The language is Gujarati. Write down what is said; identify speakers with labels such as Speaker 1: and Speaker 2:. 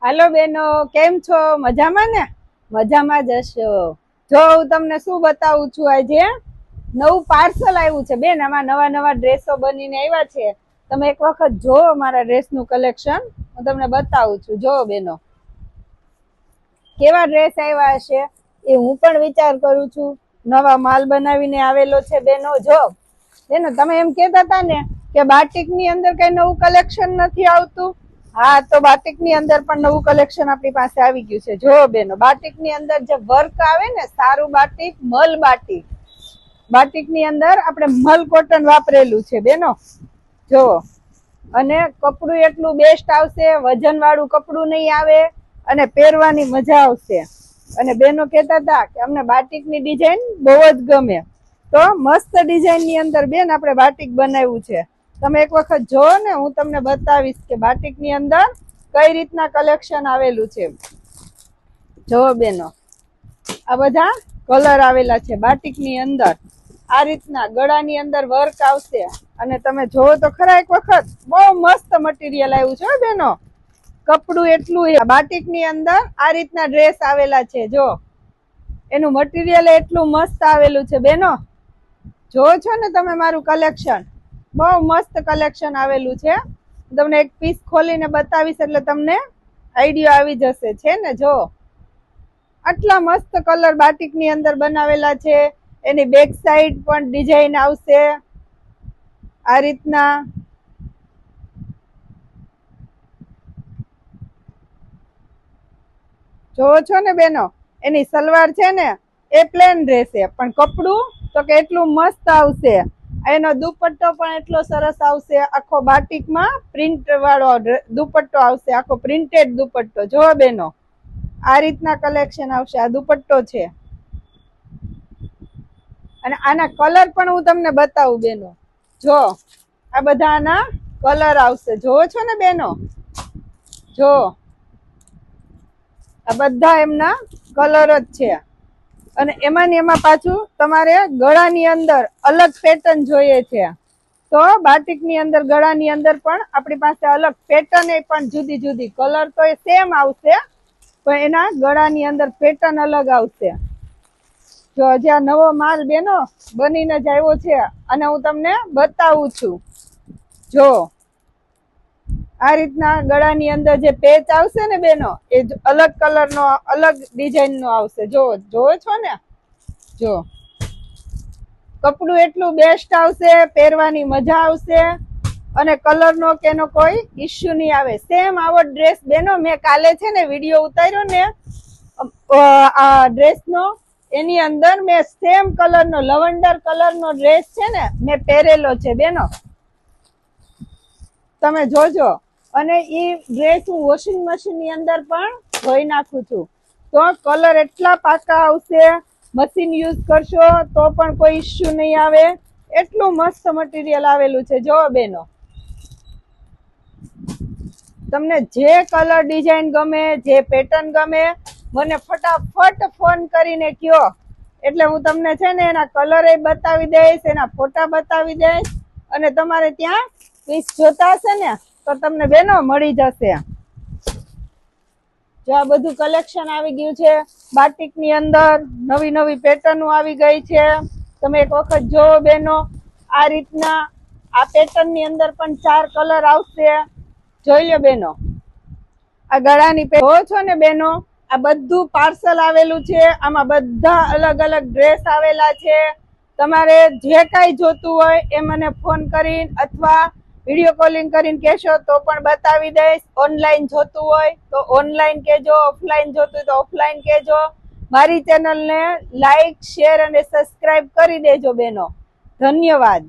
Speaker 1: હાલો બેનો, કેમ છો? મજામાં ને? મજામાં જ હશો. જો હું તમને શું બતાવું છું, આજે નવું પાર્સલ આવ્યું છે બેન. આમાં નવા નવા ડ્રેસો બનીને આવ્યા છે. તમે એક વખત જોવો મારા ડ્રેસનું કલેક્શન. હું તમને બતાવું છું. જો બેનો, કેવા ડ્રેસ આવ્યા હશે એ હું પણ વિચાર કરું છું. નવા માલ બનાવીને આવેલો છે બેનો. જો બેનો, તમે એમ કહેતા હતા ને કે બાટિક ની અંદર કઈ નવું કલેક્શન નથી આવતું. હા, તો બાટિક ની અંદર પણ નવું કલેક્શન આપણી પાસે આવી ગયું છે. જો બેનો, બાટિક ની અંદર જે વર્ક આવે ને, સારું બાટિક, મલ બાટિક, બાટિક ની અંદર આપણે મલ કોટન વાપરેલું છે બેનો. જો, અને કપડું એટલું બેસ્ટ આવશે, વજન વાળું કપડું નહીં આવે, અને પહેરવાની મજા આવશે. અને બેનો કહેતા હતા કે અમને બાટિક ની ડિઝાઇન બહુ જ ગમે. તો મસ્ત ડિઝાઇન ની અંદર બેન આપણે બાટિક બનાવ્યું છે. તમે એક વખત જો ને, હું તમને બતાવીશ કે બાટિક ની અંદર કઈ રીતના કલેક્શન આવેલું છે. જો બેનો, આ બધા કલર આવેલા છે બાટિક ની અંદર. આ રીતના ગળાની અંદર વર્ક આવશે. અને તમે જોવો તો ખરા એક વખત, બહુ મસ્ત મટીરિયલ આવ્યું છે બેનો. કપડું એટલું, બાટિક ની અંદર આ રીતના ડ્રેસ આવેલા છે. જો, એનું મટીરિયલ એટલું મસ્ત આવેલું છે બેનો. જોવો છો ને તમે મારું કલેક્શન? બહુ મસ્ત કલેક્શન આવેલું છે. તમને એક પીસ ખોલીને બતાવીશ એટલે તમને આઈડિયા આવી જશે. છે ને? જો, આટલા મસ્ત કલર બાટિક ની અંદર બનાવેલા છે. એની બેક સાઈડ પણ ડિઝાઇન આવશે આ રીતના. જોવો છો ને બેનો, એની સલવાર છે ને એ પ્લેન રહેશે, પણ કપડું તો કે એટલું મસ્ત આવશે. એનો દુપટ્ટો પણ એટલો સરસ આવશે. આખો બાટિકમાં પ્રિન્ટ વાળો દુપટ્ટો આવશે, આખો પ્રિન્ટેડ દુપટ્ટો. જો બેનો, આ રીતના કલેક્શન આવશે. આ દુપટ્ટો છે. અને આના કલર પણ હું તમને બતાવું બેનો. જો, આ બધા આના કલર આવશે. જોવો છો ને બેનો? જો, આ બધા એમના કલર જ છે. અને એમાં ને એમાં પાછું તમારે ગળાની અંદર અલગ પેટર્ન જોઈએ છે, તો બાટિક ની અંદર ગળાની અંદર પણ આપણી પાસે અલગ પેટર્ન પણ જુદી જુદી. કલર તો એ સેમ આવશે, પણ એના ગળાની અંદર પેટર્ન અલગ આવશે. જો, હજી આ નવો માલ બેનો બનીને જ આવ્યો છે, અને હું તમને બતાવું છું. જો, આ રીતના ગળાની અંદર જે પેચ આવશે ને બેનો, એ અલગ કલર નો, અલગ ડિઝાઇન નો આવશે. જોવો છો ને? જો, કપડું એટલું બેસ્ટ આવશે, પહેરવાની મજા આવશે, અને કલર નો કે એનો કોઈ ઇશ્યુ નહીં આવે. સેમ આવો ડ્રેસ બેનો મેં કાલે છે ને વિડીયો ઉતાર્યો ને આ ડ્રેસ નો, એની અંદર મેં સેમ કલર નો, લવંડર કલર નો ડ્રેસ છે ને મેં પહેરેલો છે બેનો. તમે જોજો. અને એ ડ્રેસ હું વોશિંગ મશીન ની અંદર પણ ધોઈ નાખું છું, તો કલર એટલા પાકા આવશે. મશીન યુઝ કરશો તો પણ કોઈ ઇશ્યુ નહીં આવે. એટલું મસ્ત મટીરિયલ આવેલું છે. જો બેનો, તમને જે કલર ડિઝાઇન ગમે, જે પેટર્ન ગમે, મને ફટાફટ ફોન કરીને કયો, એટલે હું તમને છે ને એના કલર એ બતાવી દઈશ, એના ફોટા બતાવી દઈશ. અને તમારે ત્યાં પીસ જોતા હશે ને તો તમને બેનો મળી જશે. જો, આ બધું કલેક્શન આવી ગયું છે બાટિક ની અંદર. નવી નવી પેટર્ન આવી ગઈ છે. તમે એક વખત જોવો બેનો. આ રીતના આ પેટર્ન ની અંદર પણ 4 કલર આવશે. જોઈ લો બેનો, આ ગળાની જોવો છો ને બેનો, આ બધું પાર્સલ આવેલું છે. આમાં બધા અલગ અલગ ડ્રેસ આવેલા છે. તમારે જે કાંઈ જોતું હોય એ મને ફોન કરીને અથવા વિડીયો કોલિંગ કરીને કહેશો તો પણ બતાવી દઈશ. ઓનલાઈન જોતું હોય તો ઓનલાઈન કહેજો, ઓફલાઈન જોતું હોય તો ઓફલાઈન કહેજો. મારી ચેનલને લાઈક, શેર અને સબસ્ક્રાઇબ કરી દેજો બેનો. ધન્યવાદ.